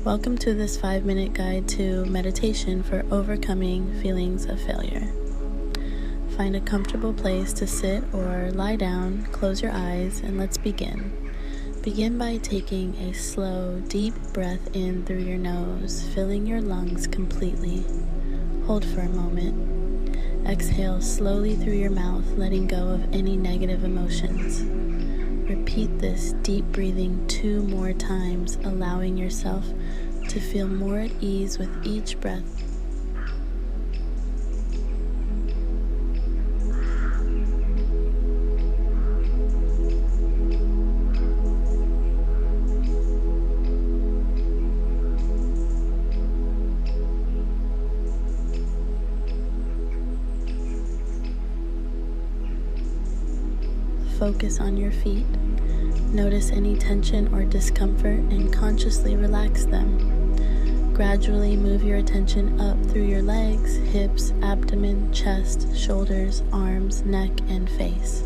Welcome to this 5-minute guide to meditation for overcoming feelings of failure. Find a comfortable place to sit or lie down, close your eyes, and let's begin. Begin by taking a slow, deep breath in through your nose, filling your lungs completely. Hold for a moment. Exhale slowly through your mouth, letting go of any negative emotions. Repeat this deep breathing 2 more times, allowing yourself to feel more at ease with each breath. Focus on your feet. Notice any tension or discomfort and consciously relax them. Gradually move your attention up through your legs, hips, abdomen, chest, shoulders, arms, neck, and face.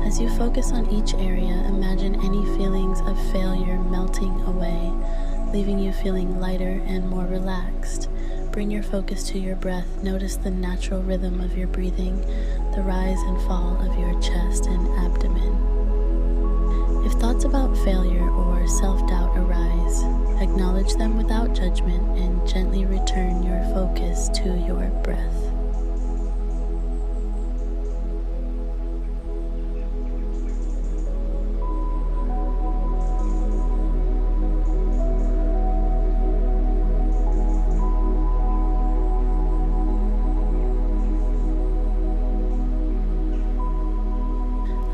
As you focus on each area, imagine any feelings of failure melting away, leaving you feeling lighter and more relaxed. Bring your focus to your breath. Notice the natural rhythm of your breathing, the rise and fall of your chest and abdomen. If thoughts about failure or self-doubt arise, acknowledge them without judgment and gently return your focus to your breath.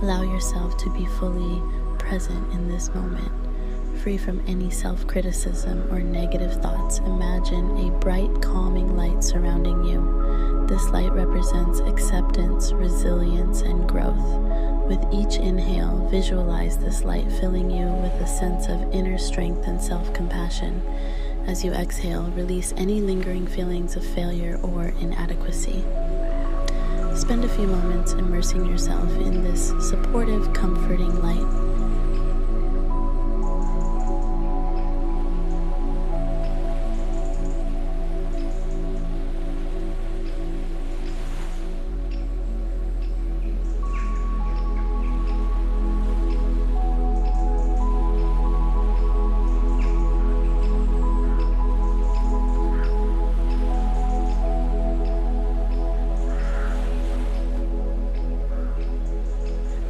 Allow yourself to be fully present in this moment, free from any self-criticism or negative thoughts. Imagine a bright, calming light surrounding you. This light represents acceptance, resilience, and growth. With each inhale, visualize this light filling you with a sense of inner strength and self-compassion. As you exhale, release any lingering feelings of failure or inadequacy. Spend a few moments immersing yourself in this supportive, comforting light.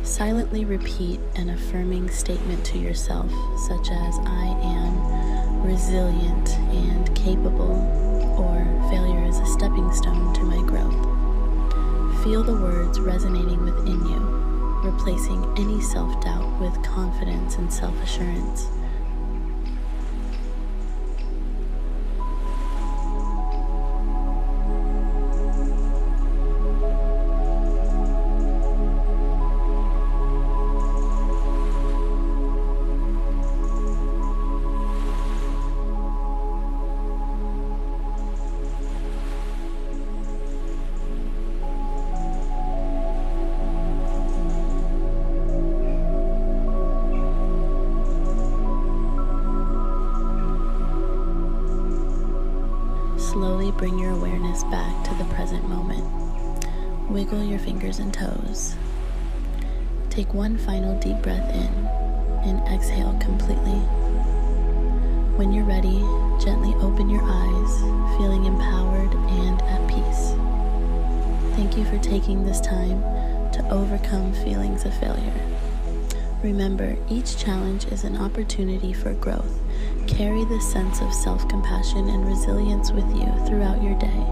Silently repeat an affirming statement to yourself, such as, "I am resilient and capable," or "failure is a stepping stone to my growth." Feel the words resonating within you, replacing any self-doubt with confidence and self-assurance. Slowly bring your awareness back to the present moment. Wiggle your fingers and toes. Take one final deep breath in and exhale completely. When you're ready, gently open your eyes, feeling empowered and at peace. Thank you for taking this time to overcome feelings of failure. Remember, each challenge is an opportunity for growth. Carry this sense of self-compassion and resilience with you throughout your day,